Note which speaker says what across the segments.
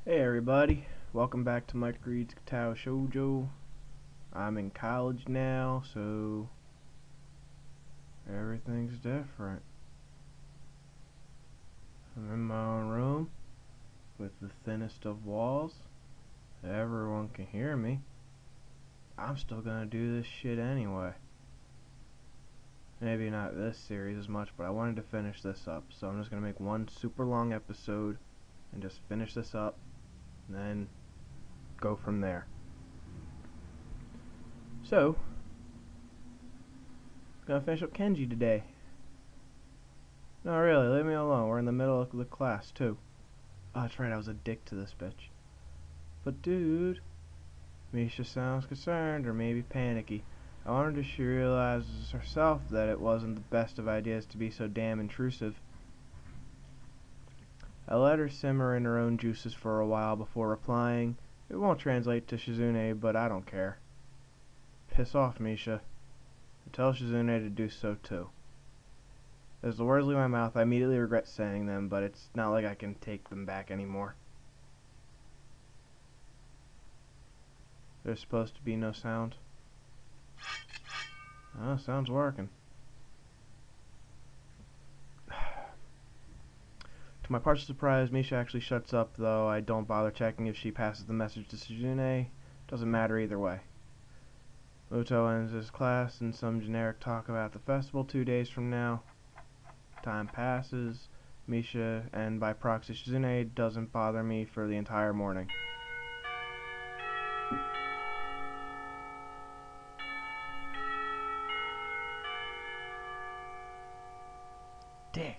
Speaker 1: Hey everybody, welcome back to Mike Reed's Katawa Shoujo. I'm in college now, so everything's different. I'm in my own room with the thinnest of walls. Everyone can hear me. I'm still gonna do this shit anyway. Maybe not this series as much, but I wanted to finish this up, so I'm just gonna make one super long episode and just finish this up and then go from there. So, gonna finish up Kenji today. No, really, leave me alone. We're in the middle of the class, too. Oh, that's right, I was a dick to this bitch. But, dude, Misha sounds concerned or maybe panicky. I wonder if she realizes herself that it wasn't the best of ideas to be so damn intrusive. I let her simmer in her own juices for a while before replying. It won't translate to Shizune, but I don't care. Piss off, Misha. And tell Shizune to do so too. As the words leave my mouth, I immediately regret saying them, but it's not like I can take them back anymore. There's supposed to be no sound. Oh, sound's working. To my partial surprise, Misha actually shuts up, though I don't bother checking if she passes the message to Shizune. Doesn't matter either way. Muto ends his class in some generic talk about the festival 2 days from now. Time passes. Misha, and by proxy Shizune, doesn't bother me for the entire morning. Dick.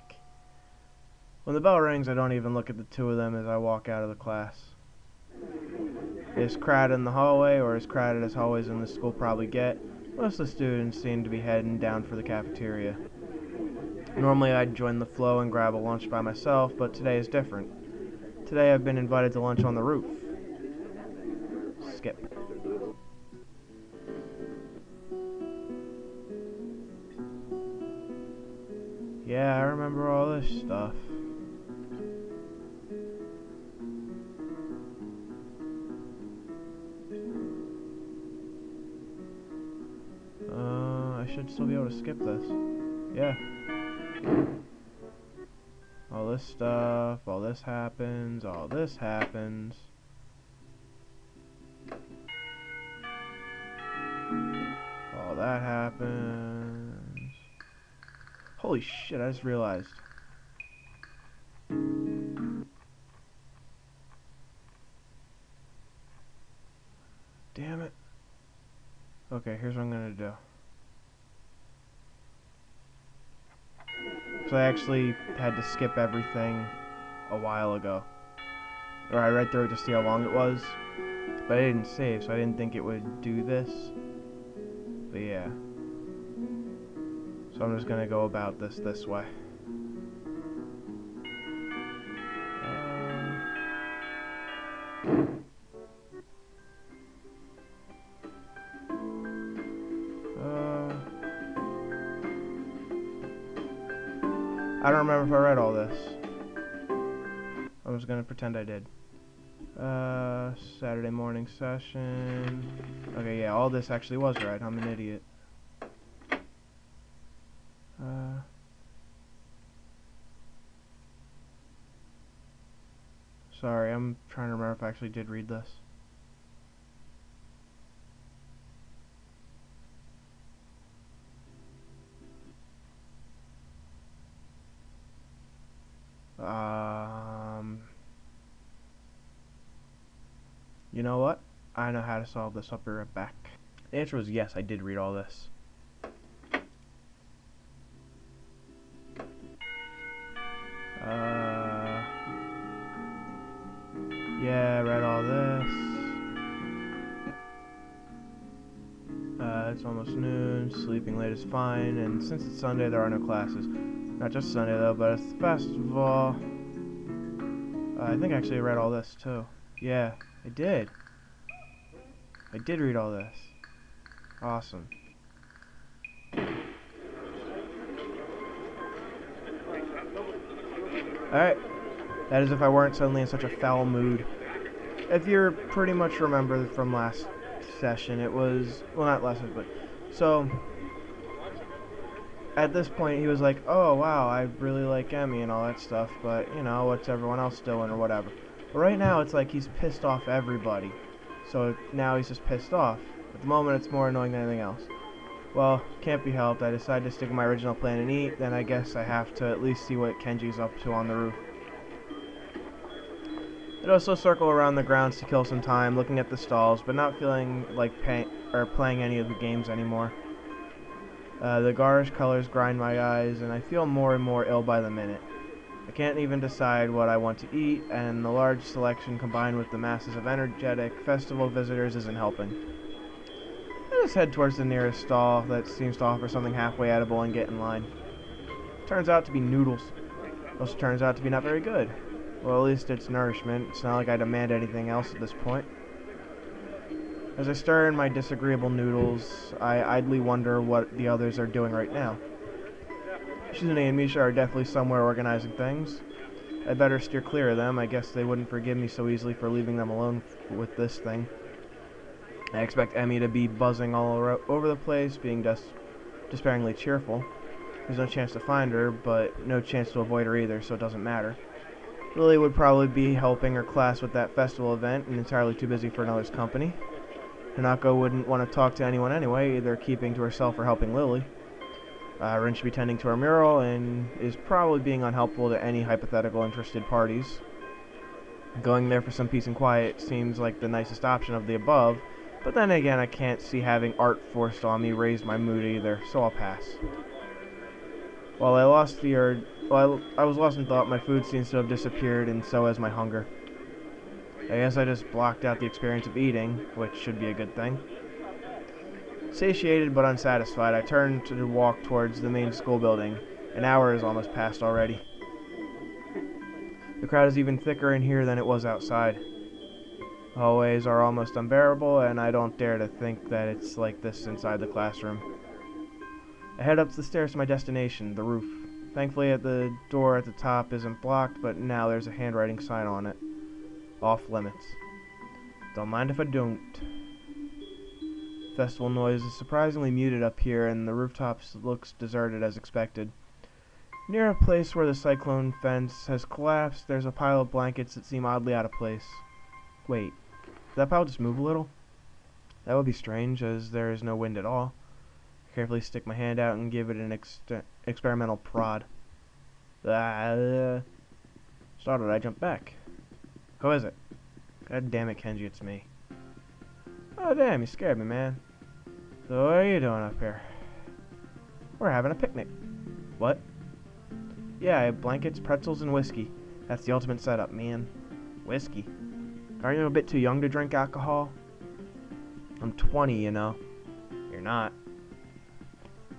Speaker 1: When the bell rings, I don't even look at the two of them as I walk out of the class. It's crowded in the hallway, or as crowded as hallways in the school probably get. Most of the students seem to be heading down for the cafeteria. Normally I'd join the flow and grab a lunch by myself, but today is different. Today I've been invited to lunch on the roof. Skip. Yeah, I remember all this stuff. I should still be able to skip this. Yeah. All this stuff, all this happens, all this happens. All that happens. Holy shit, I just realized. Damn it. Okay, here's what I'm gonna do. So I actually had to skip everything a while ago. Or I read through it to see how long it was. But I didn't save, so I didn't think it would do this. But yeah. So I'm just gonna go about this way. I don't remember if I read all this. I'm just gonna pretend I did. Saturday morning session. Okay, yeah, all this actually was right. I'm an idiot. Sorry, I'm trying to remember if I actually did read this. You know what? I know how to solve this. I'll be right back. The answer was yes, I did read all this. Yeah, I read all this. It's almost noon, sleeping late is fine, and since it's Sunday, there are no classes. Not just Sunday, though, but it's the festival. I think I actually read all this, too. Yeah, I did. I did read all this. Awesome. Alright. That is if I weren't suddenly in such a foul mood. if you pretty much remember from last session, it was, well, not last session, but, so, at this point, he was like, oh, wow, I really like Emmy and all that stuff, but, you know, what's everyone else doing or whatever. But right now, it's like he's pissed off everybody. So now he's just pissed off. At the moment, it's more annoying than anything else. Well, can't be helped. I decided to stick with my original plan and eat, then I guess I have to at least see what Kenji's up to on the roof. I'd also circle around the grounds to kill some time, looking at the stalls, but not feeling like playing any of the games anymore. The garish colors grind my eyes, and I feel more and more ill by the minute. I can't even decide what I want to eat, and the large selection combined with the masses of energetic festival visitors isn't helping. I just head towards the nearest stall that seems to offer something halfway edible and get in line. Turns out to be noodles. Also turns out to be not very good. Well, at least it's nourishment. It's not like I demand anything else at this point. As I stir in my disagreeable noodles, I idly wonder what the others are doing right now. Shizune and Misha are definitely somewhere organizing things. I'd better steer clear of them. I guess they wouldn't forgive me so easily for leaving them alone with this thing. I expect Emmy to be buzzing all over the place, being despairingly cheerful. There's no chance to find her, but no chance to avoid her either, so it doesn't matter. Lily would probably be helping her class with that festival event and entirely too busy for another's company. Hanako wouldn't want to talk to anyone anyway, either keeping to herself or helping Lily. Rin should be tending to her mural and is probably being unhelpful to any hypothetical interested parties. Going there for some peace and quiet seems like the nicest option of the above, but then again I can't see having art forced on me raise my mood either, so I'll pass. While I was lost in thought, my food seems to have disappeared, and so has my hunger. I guess I just blocked out the experience of eating, which should be a good thing. Satiated but unsatisfied, I turned to walk towards the main school building. An hour has almost passed already. The crowd is even thicker in here than it was outside. The hallways are almost unbearable, and I don't dare to think that it's like this inside the classroom. I head up the stairs to my destination, the roof. Thankfully, the door at the top isn't blocked, but now there's a handwriting sign on it. Off limits. Don't mind if I don't. Festival noise is surprisingly muted up here, and the rooftops looks deserted as expected. Near a place where the cyclone fence has collapsed, there's a pile of blankets that seem oddly out of place. Wait, did that pile just move a little? That would be strange, as there is no wind at all. I carefully stick my hand out and give it an experimental prod. Startled, I jump back. Who is it? God damn it, Kenji, it's me. Oh damn, you scared me, man. So what are you doing up here? We're having a picnic. What? Yeah, I have blankets, pretzels, and whiskey. That's the ultimate setup, man. Whiskey? Aren't you a bit too young to drink alcohol? I'm 20, you know. You're not.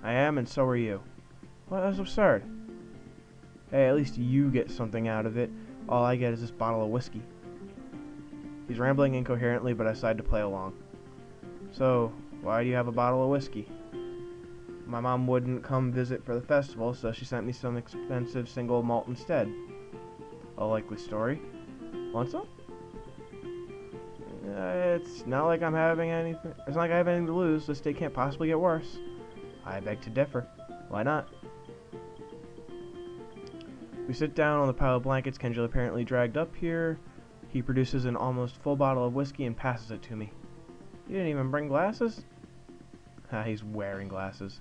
Speaker 1: I am, and so are you. Well, that's absurd. Hey, at least you get something out of it. All I get is this bottle of whiskey. He's rambling incoherently, but I decide to play along. So, why do you have a bottle of whiskey? My mom wouldn't come visit for the festival, so she sent me some expensive single malt instead. A likely story. Want some? It's not like I'm having anything. It's not like I have anything to lose. This day can't possibly get worse. I beg to differ. Why not? We sit down on the pile of blankets Kenji apparently dragged up here. He produces an almost full bottle of whiskey and passes it to me. You didn't even bring glasses? Ah, he's wearing glasses.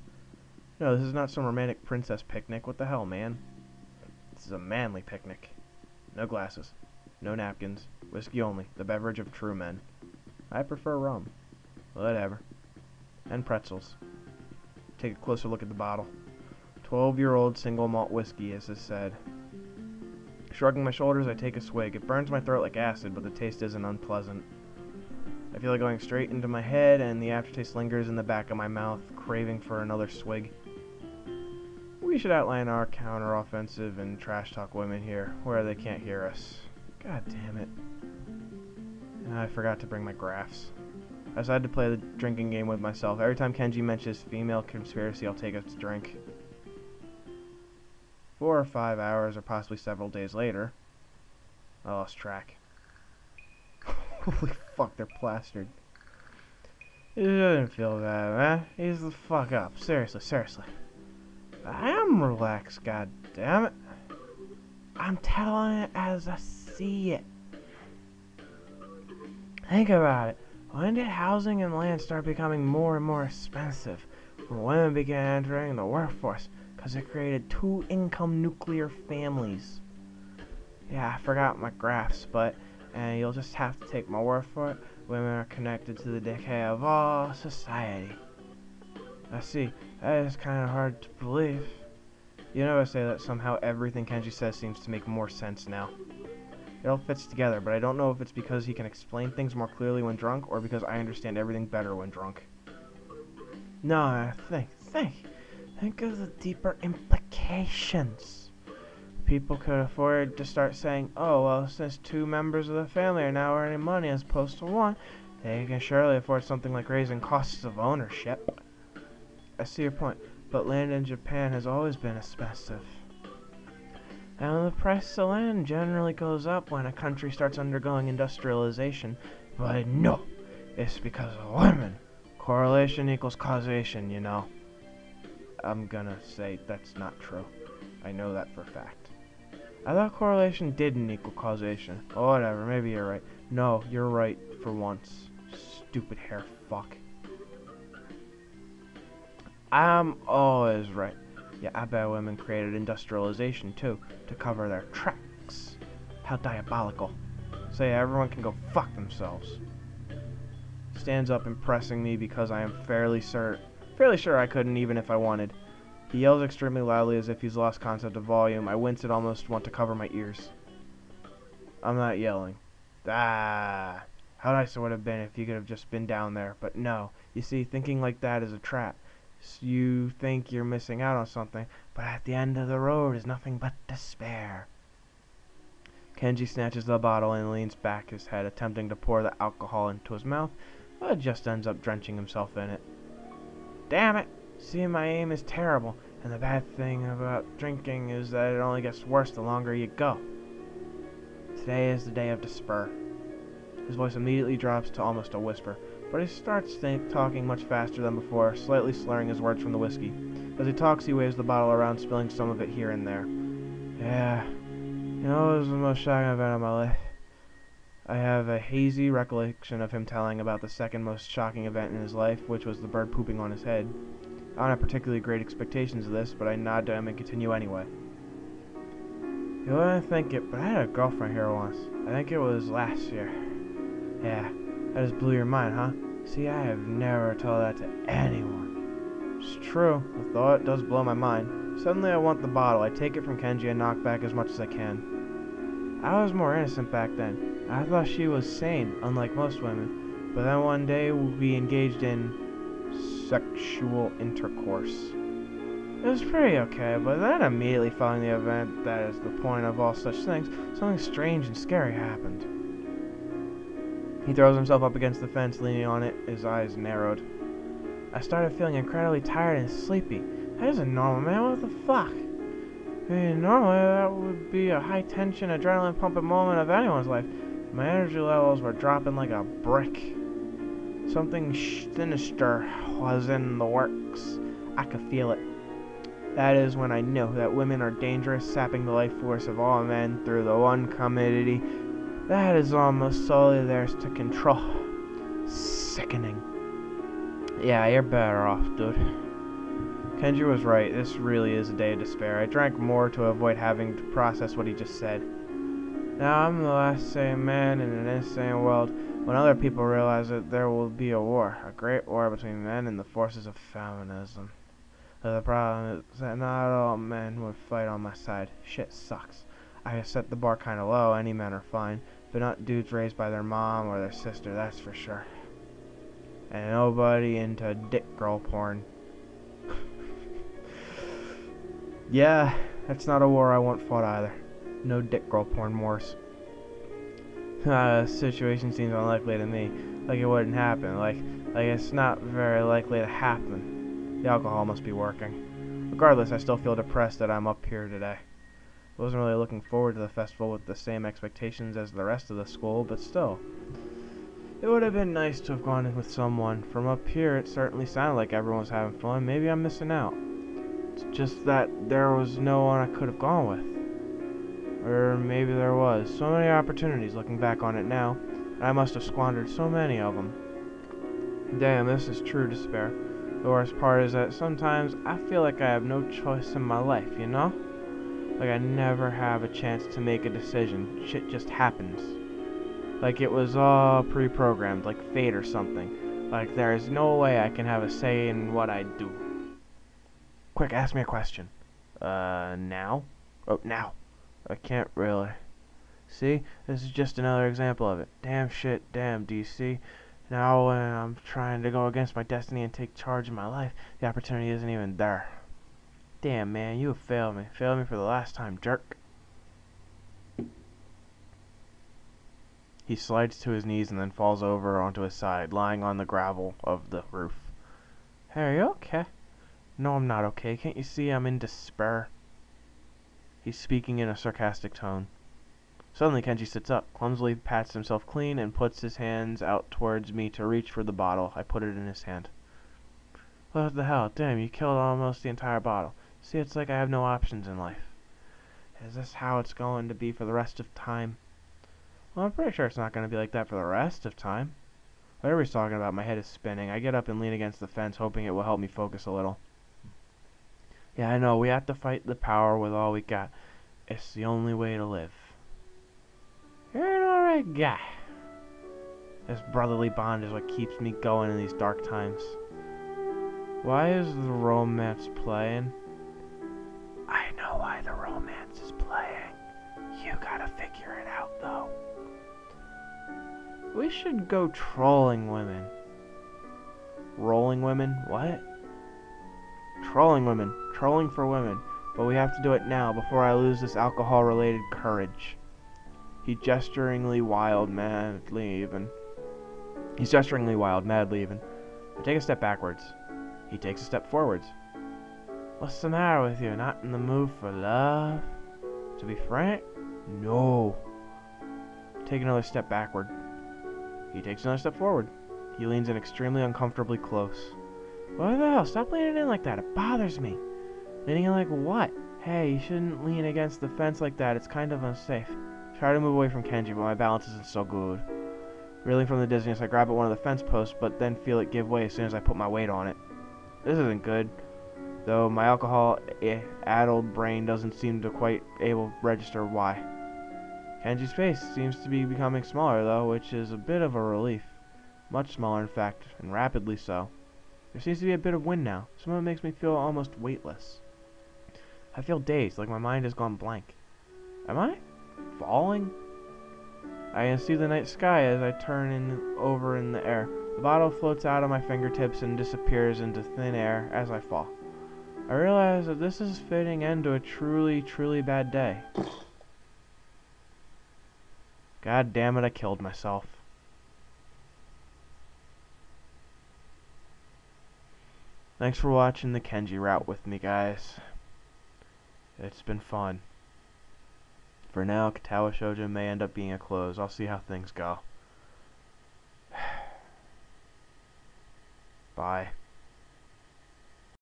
Speaker 1: No, this is not some romantic princess picnic. What the hell, man? This is a manly picnic. No glasses. No napkins. Whiskey only. The beverage of true men. I prefer rum. Whatever. And pretzels. Take a closer look at the bottle. 12-year-old single malt whiskey, as is said. Shrugging my shoulders, I take a swig. It burns my throat like acid, but the taste isn't unpleasant. I feel it going straight into my head, and the aftertaste lingers in the back of my mouth, craving for another swig. We should outline our counter-offensive and trash-talk women here, where they can't hear us. God damn it. I forgot to bring my graphs. I decided to play the drinking game with myself. Every time Kenji mentions female conspiracy, I'll take a drink. 4 or 5 hours, or possibly several days later, I lost track. Holy fuck, they're plastered. You shouldn't feel bad, man. Ease the fuck up. Seriously, seriously. I am relaxed, god damn it. I'm telling it as I see it. Think about it. When did housing and land start becoming more and more expensive? When women began entering the workforce, because it created two-income nuclear families. Yeah, I forgot my graphs, but and you'll just have to take my word for it. Women are connected to the decay of all society. I see. That is kind of hard to believe. You know, I say that somehow everything Kenji says seems to make more sense now. It all fits together, but I don't know if it's because he can explain things more clearly when drunk, or because I understand everything better when drunk. No, think of the deeper implications. People could afford to start saying, oh, well, since two members of the family are now earning money as opposed to one, they can surely afford something like raising costs of ownership. I see your point, but land in Japan has always been expensive. And the price of land generally goes up when a country starts undergoing industrialization, but no, it's because of women. Correlation equals causation, you know. I'm gonna say that's not true. I know that for a fact. I thought correlation didn't equal causation. Oh, whatever, maybe you're right. No, you're right for once. Stupid hair fuck. I'm always right. Yeah, I bet women created industrialization too, to cover their tracks. How diabolical. So yeah, everyone can go fuck themselves. Stands up impressing me because I am fairly sure I couldn't even if I wanted. He yells extremely loudly as if he's lost concept of volume. I wince and almost want to cover my ears. I'm not yelling. Ah, how nice it would have been if you could have just been down there, but no. You see, thinking like that is a trap. You think you're missing out on something, but at the end of the road is nothing but despair. Kenji snatches the bottle and leans back his head, attempting to pour the alcohol into his mouth, but just ends up drenching himself in it. Damn it! See, my aim is terrible, and the bad thing about drinking is that it only gets worse the longer you go. Today is the day of despair. His voice immediately drops to almost a whisper, but he starts talking much faster than before, slightly slurring his words from the whiskey. As he talks, he waves the bottle around, spilling some of it here and there. Yeah, you know, it was the most shocking event of my life. I have a hazy recollection of him telling about the second most shocking event in his life, which was the bird pooping on his head. I don't have particularly great expectations of this, but I nod to him and continue anyway. You wouldn't think it, but I had a girlfriend here once. I think it was last year. Yeah, that just blew your mind, huh? See, I have never told that to anyone. It's true, the thought does blow my mind. Suddenly I want the bottle. I take it from Kenji and knock back as much as I can. I was more innocent back then. I thought she was sane, unlike most women. But then one day we engaged in sexual intercourse. It was pretty okay, but then immediately following the event that is the point of all such things, something strange and scary happened. He throws himself up against the fence, leaning on it, his eyes narrowed. I started feeling incredibly tired and sleepy. That isn't normal, man. What the fuck? I mean, normally that would be a high-tension, adrenaline-pumping moment of anyone's life. My energy levels were dropping like a brick. Something sinister was in the works. I could feel it. That is when I knew that women are dangerous, sapping the life force of all men through the one commodity that is almost solely theirs to control. Sickening. Yeah, you're better off, dude. Kenji was right. This really is a day of despair. I drank more to avoid having to process what he just said. Now I'm the last sane man in an insane world when other people realize that there will be a war. A great war between men and the forces of feminism. The problem is that not all men would fight on my side. Shit sucks. I have set the bar kinda low. Any men are fine, but not dudes raised by their mom or their sister, that's for sure. And nobody into dick girl porn. Yeah, that's not a war I want fought either. No dick girl porn wars. The situation seems unlikely to me. Like it wouldn't happen. Like it's not very likely to happen. The alcohol must be working. Regardless, I still feel depressed that I'm up here today. I wasn't really looking forward to the festival with the same expectations as the rest of the school, but still. It would have been nice to have gone in with someone. From up here, it certainly sounded like everyone was having fun. Maybe I'm missing out. It's just that there was no one I could have gone with. Or maybe there was. So many opportunities looking back on it now. I must have squandered so many of them. Damn, this is true despair. The worst part is that sometimes I feel like I have no choice in my life, you know? Like I never have a chance to make a decision. Shit just happens. Like it was all pre-programmed, like fate or something. Like there is no way I can have a say in what I do. Quick, ask me a question. Now? Oh, now. I can't really. See? This is just another example of it. Damn shit, damn DC. Now when I'm trying to go against my destiny and take charge of my life, the opportunity isn't even there. Damn, man, you have failed me. Failed me for the last time, jerk. He slides to his knees and then falls over onto his side, lying on the gravel of the roof. Hey, are you okay? No, I'm not okay. Can't you see I'm in despair? He's speaking in a sarcastic tone. Suddenly, Kenji sits up, clumsily pats himself clean, and puts his hands out towards me to reach for the bottle. I put it in his hand. What the hell? Damn, you killed almost the entire bottle. See, it's like I have no options in life. Is this how it's going to be for the rest of time? Well, I'm pretty sure it's not going to be like that for the rest of time. Whatever he's talking about, my head is spinning. I get up and lean against the fence, hoping it will help me focus a little. Yeah, I know, we have to fight the power with all we got. It's the only way to live. You're an alright guy. This brotherly bond is what keeps me going in these dark times. Why is the romance playing? I know why the romance is playing. You gotta figure it out, though. We should go trolling women. Rolling women? What? Trolling women. Trolling for women. But we have to do it now before I lose this alcohol-related courage. He's gesturingly wild, madly even. I take a step backwards. He takes a step forwards. What's the matter with you? Not in the mood for love? To be frank? No. Take another step backward. He takes another step forward. He leans in extremely uncomfortably close. What the hell? Stop leaning in like that. It bothers me. Leaning in like what? Hey, you shouldn't lean against the fence like that. It's kind of unsafe. Try to move away from Kenji, but my balance isn't so good. Reeling from the dizziness, I grab at one of the fence posts, but then feel it give way as soon as I put my weight on it. This isn't good, though my alcohol-addled brain doesn't seem to quite able to register why. Kenji's face seems to be becoming smaller, though, which is a bit of a relief. Much smaller, in fact, and rapidly so. There seems to be a bit of wind now. Some of it makes me feel almost weightless. I feel dazed, like my mind has gone blank. Am I falling? I can see the night sky as I turn over in the air. The bottle floats out of my fingertips and disappears into thin air as I fall. I realize that this is a fitting end to a truly, truly bad day. God damn it, I killed myself. Thanks for watching the Kenji route with me, guys. It's been fun. For now, Katawa Shoujo may end up being a close. I'll see how things go. Bye.